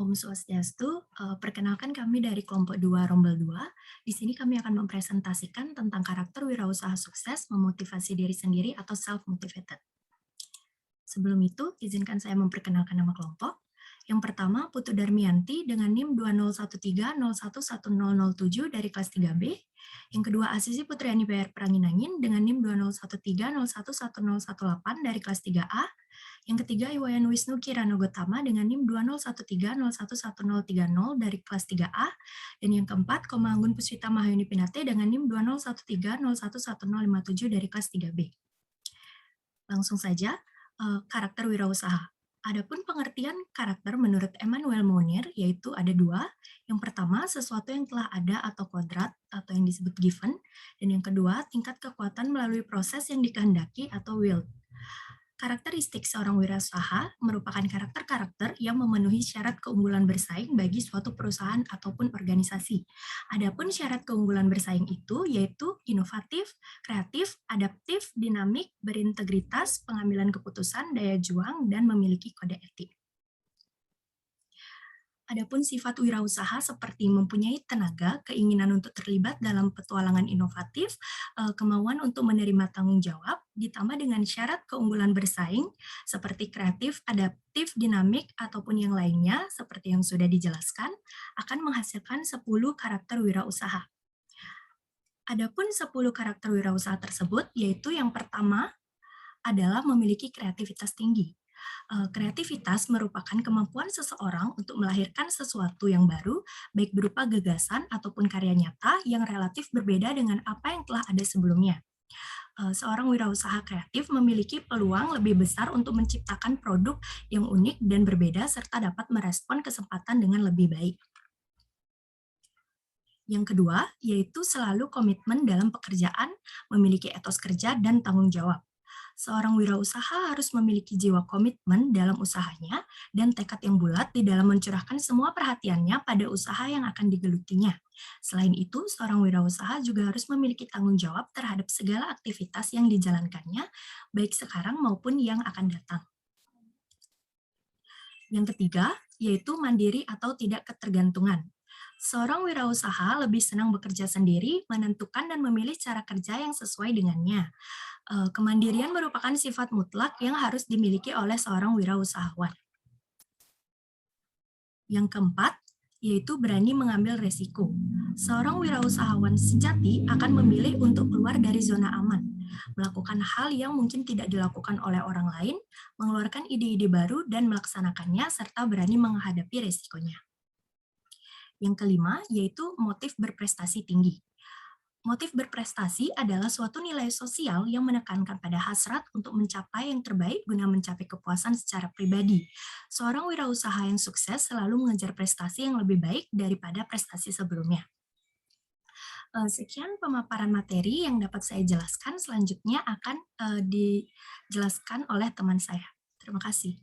Om Swastiastu, perkenalkan kami dari kelompok 2 Rombel 2. Di sini kami akan mempresentasikan tentang karakter wirausaha sukses memotivasi diri sendiri atau self-motivated. Sebelum itu, izinkan saya memperkenalkan nama kelompok. Yang pertama, Putu Darmianti dengan NIM 2013011007 dari kelas 3B. Yang kedua, Asisi Putriani PR Pranginangin dengan NIM 2013011018 dari kelas 3A. Yang ketiga, Iwayan Wisnu Kirana Gotama dengan NIM 2013011030 dari kelas 3A. Dan yang keempat, Komanggun Puspita Mahayuni Pinate dengan NIM 2013011057 dari kelas 3B. Langsung saja, karakter wirausaha. Adapun pengertian karakter menurut Emmanuel Mounier yaitu ada dua. Yang pertama, sesuatu yang telah ada atau kodrat atau yang disebut given. Dan yang kedua, tingkat kekuatan melalui proses yang dikehendaki atau will. Karakteristik seorang wirausaha merupakan karakter-karakter yang memenuhi syarat keunggulan bersaing bagi suatu perusahaan ataupun organisasi. Adapun syarat keunggulan bersaing itu yaitu inovatif, kreatif, adaptif, dinamik, berintegritas, pengambilan keputusan, daya juang, dan memiliki kode etik. Adapun sifat wirausaha seperti mempunyai tenaga, keinginan untuk terlibat dalam petualangan inovatif, kemauan untuk menerima tanggung jawab, ditambah dengan syarat keunggulan bersaing seperti kreatif, adaptif, dinamik, ataupun yang lainnya seperti yang sudah dijelaskan, akan menghasilkan 10 karakter wirausaha. Adapun 10 karakter wirausaha tersebut yaitu yang pertama adalah memiliki kreativitas tinggi. Kreativitas merupakan kemampuan seseorang untuk melahirkan sesuatu yang baru, baik berupa gagasan ataupun karya nyata yang relatif berbeda dengan apa yang telah ada sebelumnya. Seorang wirausaha kreatif memiliki peluang lebih besar untuk menciptakan produk yang unik dan berbeda serta dapat merespon kesempatan dengan lebih baik. Yang kedua, yaitu selalu komitmen dalam pekerjaan, memiliki etos kerja dan tanggung jawab. Seorang wirausaha harus memiliki jiwa komitmen dalam usahanya dan tekad yang bulat di dalam mencurahkan semua perhatiannya pada usaha yang akan digelutinya. Selain itu, seorang wirausaha juga harus memiliki tanggung jawab terhadap segala aktivitas yang dijalankannya, baik sekarang maupun yang akan datang. Yang ketiga, yaitu mandiri atau tidak ketergantungan. Seorang wirausaha lebih senang bekerja sendiri, menentukan dan memilih cara kerja yang sesuai dengannya. Kemandirian merupakan sifat mutlak yang harus dimiliki oleh seorang wirausahawan. Yang keempat, yaitu berani mengambil resiko. Seorang wirausahawan sejati akan memilih untuk keluar dari zona aman, melakukan hal yang mungkin tidak dilakukan oleh orang lain, mengeluarkan ide-ide baru dan melaksanakannya, serta berani menghadapi resikonya. Yang kelima, yaitu motif berprestasi tinggi. Motif berprestasi adalah suatu nilai sosial yang menekankan pada hasrat untuk mencapai yang terbaik guna mencapai kepuasan secara pribadi. Seorang wirausaha yang sukses selalu mengejar prestasi yang lebih baik daripada prestasi sebelumnya. Sekian pemaparan materi yang dapat saya jelaskan, selanjutnya akan dijelaskan oleh teman saya. Terima kasih.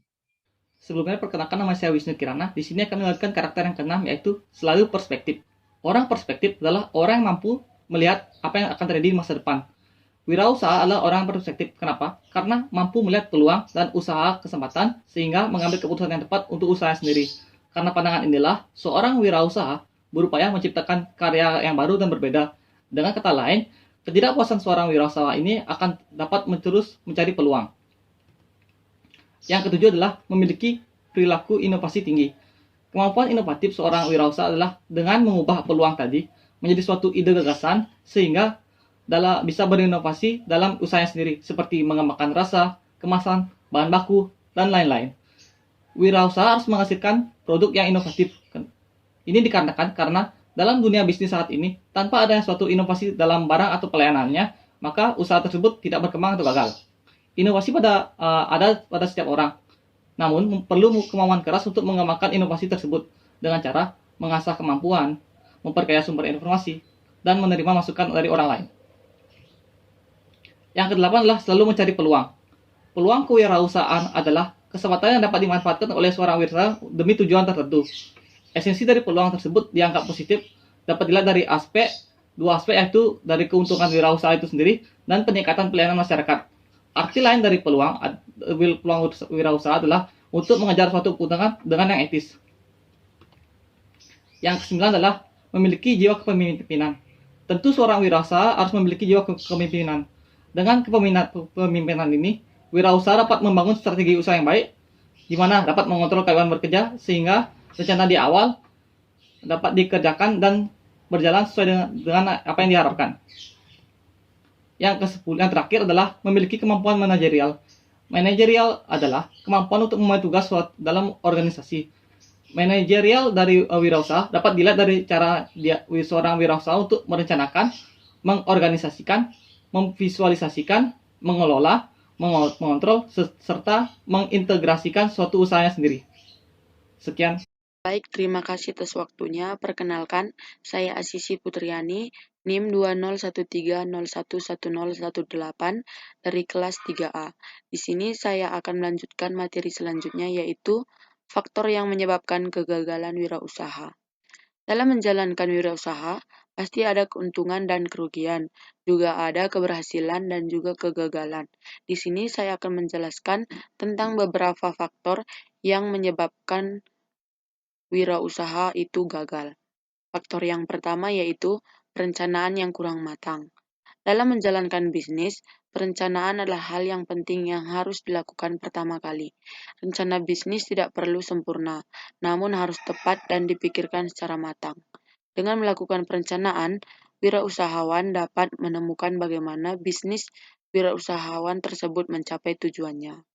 Sebelumnya perkenalkan, nama saya Wisnu Kirana. Di sini akan menjelaskan karakter yang keenam, yaitu selalu perspektif. Orang perspektif adalah orang yang mampu melihat apa yang akan terjadi di masa depan. Wirausaha adalah orang yang perspektif. Kenapa? Karena mampu melihat peluang dan usaha kesempatan sehingga mengambil keputusan yang tepat untuk usaha sendiri. Karena pandangan inilah, seorang wirausaha berupaya menciptakan karya yang baru dan berbeda. Dengan kata lain, ketidakpuasan seorang wirausaha ini akan dapat terus mencari peluang. Yang ketujuh adalah memiliki perilaku inovasi tinggi. Kemampuan inovatif seorang wirausaha adalah dengan mengubah peluang tadi menjadi suatu ide gagasan sehingga bisa berinovasi dalam usahanya sendiri seperti mengembangkan rasa, kemasan, bahan baku, dan lain-lain. Wirausaha harus menghasilkan produk yang inovatif. Ini dikarenakan karena dalam dunia bisnis saat ini, tanpa adanya suatu inovasi dalam barang atau pelayanannya, maka usaha tersebut tidak berkembang atau gagal. Inovasi ada pada setiap orang, namun perlu kemauan keras untuk mengembangkan inovasi tersebut dengan cara mengasah kemampuan, memperkaya sumber informasi, dan menerima masukan dari orang lain. Yang kedelapan adalah selalu mencari peluang. Peluang kewirausahaan adalah kesempatan yang dapat dimanfaatkan oleh seorang wirausaha demi tujuan tertentu. Esensi dari peluang tersebut dianggap positif dapat dilihat dari dua aspek, yaitu dari keuntungan wirausaha itu sendiri dan peningkatan pelayanan masyarakat. Arti lain dari peluang wirausaha adalah untuk mengejar suatu keuntungan dengan yang etis. Yang kesembilan adalah memiliki jiwa kepemimpinan. Tentu seorang wirausaha harus memiliki jiwa kepemimpinan. Dengan kepemimpinan ini, wirausaha dapat membangun strategi usaha yang baik, di mana dapat mengontrol karyawan bekerja sehingga rencana di awal dapat dikerjakan dan berjalan sesuai dengan apa yang diharapkan. Yang ke-10, yang terakhir adalah memiliki kemampuan manajerial. Manajerial adalah kemampuan untuk memulai tugas dalam organisasi. Manajerial dari wirausaha dapat dilihat dari cara seorang wirausaha untuk merencanakan, mengorganisasikan, memvisualisasikan, mengelola, mengontrol, serta mengintegrasikan suatu usahanya sendiri. Sekian. Baik, terima kasih atas waktunya. Perkenalkan, saya Asisi Putriani, NIM 2013011018 dari kelas 3A. Di sini saya akan melanjutkan materi selanjutnya, yaitu faktor yang menyebabkan kegagalan wirausaha. Dalam menjalankan wirausaha, pasti ada keuntungan dan kerugian, juga ada keberhasilan dan juga kegagalan. Di sini saya akan menjelaskan tentang beberapa faktor yang menyebabkan wirausaha itu gagal. Faktor yang pertama yaitu perencanaan yang kurang matang. Dalam menjalankan bisnis, perencanaan adalah hal yang penting yang harus dilakukan pertama kali. Rencana bisnis tidak perlu sempurna, namun harus tepat dan dipikirkan secara matang. Dengan melakukan perencanaan, wirausahawan dapat menemukan bagaimana bisnis wirausahawan tersebut mencapai tujuannya.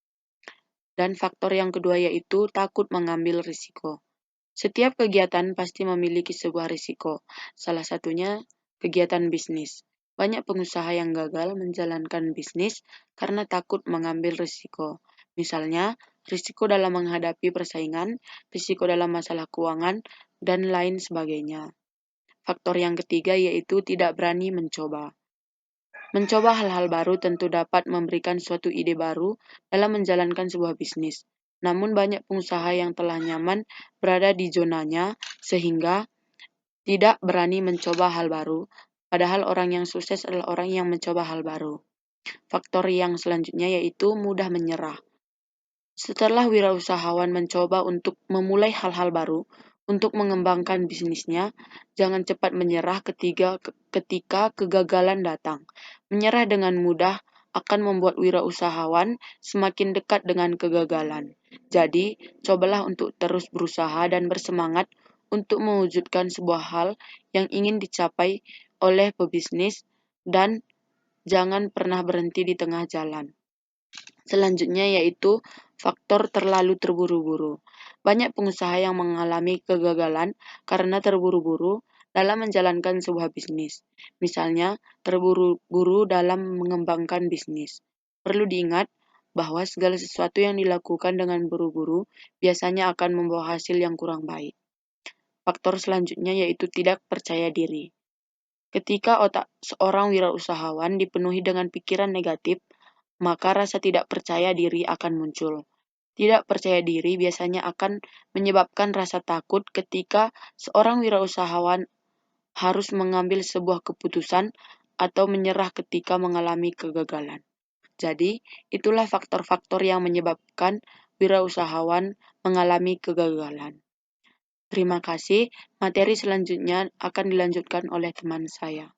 Dan faktor yang kedua yaitu takut mengambil risiko. Setiap kegiatan pasti memiliki sebuah risiko, salah satunya kegiatan bisnis. Banyak pengusaha yang gagal menjalankan bisnis karena takut mengambil risiko. Misalnya, risiko dalam menghadapi persaingan, risiko dalam masalah keuangan, dan lain sebagainya. Faktor yang ketiga yaitu tidak berani mencoba. Mencoba hal-hal baru tentu dapat memberikan suatu ide baru dalam menjalankan sebuah bisnis. Namun banyak pengusaha yang telah nyaman berada di zonanya sehingga tidak berani mencoba hal baru. Padahal orang yang sukses adalah orang yang mencoba hal baru. Faktor yang selanjutnya yaitu mudah menyerah. Setelah wirausahawan mencoba untuk memulai hal-hal baru, untuk mengembangkan bisnisnya, jangan cepat menyerah ketika kegagalan datang. Menyerah dengan mudah akan membuat wirausahawan semakin dekat dengan kegagalan. Jadi, cobalah untuk terus berusaha dan bersemangat untuk mewujudkan sebuah hal yang ingin dicapai oleh pebisnis dan jangan pernah berhenti di tengah jalan. Selanjutnya yaitu faktor terlalu terburu-buru. Banyak pengusaha yang mengalami kegagalan karena terburu-buru dalam menjalankan sebuah bisnis. Misalnya, terburu-buru dalam mengembangkan bisnis. Perlu diingat bahwa segala sesuatu yang dilakukan dengan buru-buru biasanya akan membawa hasil yang kurang baik. Faktor selanjutnya yaitu tidak percaya diri. Ketika otak seorang wirausahawan dipenuhi dengan pikiran negatif, maka rasa tidak percaya diri akan muncul. Tidak percaya diri biasanya akan menyebabkan rasa takut ketika seorang wirausahawan harus mengambil sebuah keputusan atau menyerah ketika mengalami kegagalan. Jadi, itulah faktor-faktor yang menyebabkan wirausahawan mengalami kegagalan. Terima kasih. Materi selanjutnya akan dilanjutkan oleh teman saya.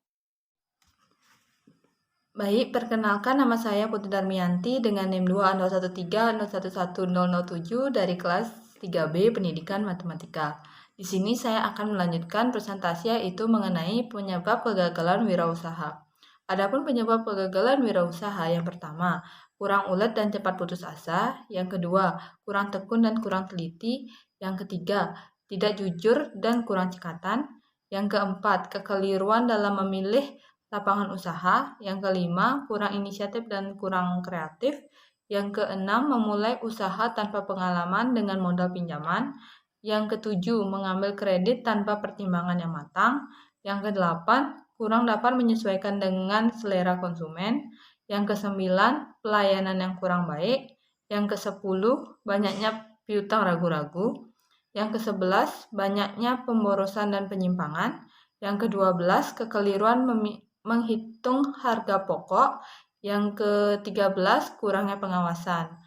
Baik, perkenalkan nama saya Putri Darmianti dengan NIM 20130111007 dari kelas 3B Pendidikan Matematika. Di sini saya akan melanjutkan presentasi yaitu mengenai penyebab kegagalan wirausaha. Adapun penyebab kegagalan wirausaha yang pertama, kurang ulet dan cepat putus asa. Yang kedua, kurang tekun dan kurang teliti. Yang ketiga, tidak jujur dan kurang cekatan. Yang keempat, kekeliruan dalam memilih lapangan usaha. Yang kelima, kurang inisiatif dan kurang kreatif. Yang keenam, memulai usaha tanpa pengalaman dengan modal pinjaman. Yang ketujuh, mengambil kredit tanpa pertimbangan yang matang. Yang kedelapan, kurang dapat menyesuaikan dengan selera konsumen. Yang kesembilan, pelayanan yang kurang baik. Yang kesepuluh, banyaknya piutang ragu-ragu. Yang kesebelas, banyaknya pemborosan dan penyimpangan. Yang kedua belas, kekeliruan menghitung harga pokok. Yang ke-13, kurangnya pengawasan.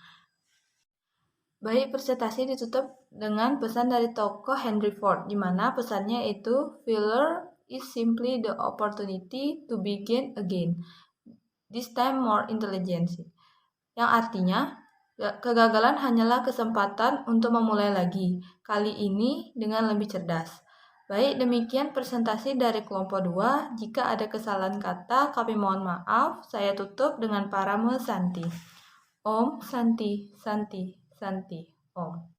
Baik, presentasi ditutup. dengan pesan dari tokoh Henry Ford, di mana pesannya itu failure is simply the opportunity to begin again, this time more intelligence. Yang artinya, kegagalan hanyalah kesempatan untuk memulai lagi, kali ini dengan lebih cerdas. Baik, demikian presentasi dari kelompok 2. Jika ada kesalahan kata, kami mohon maaf. Saya tutup dengan parame Santi. Om Santi, Santi, Santi, Om.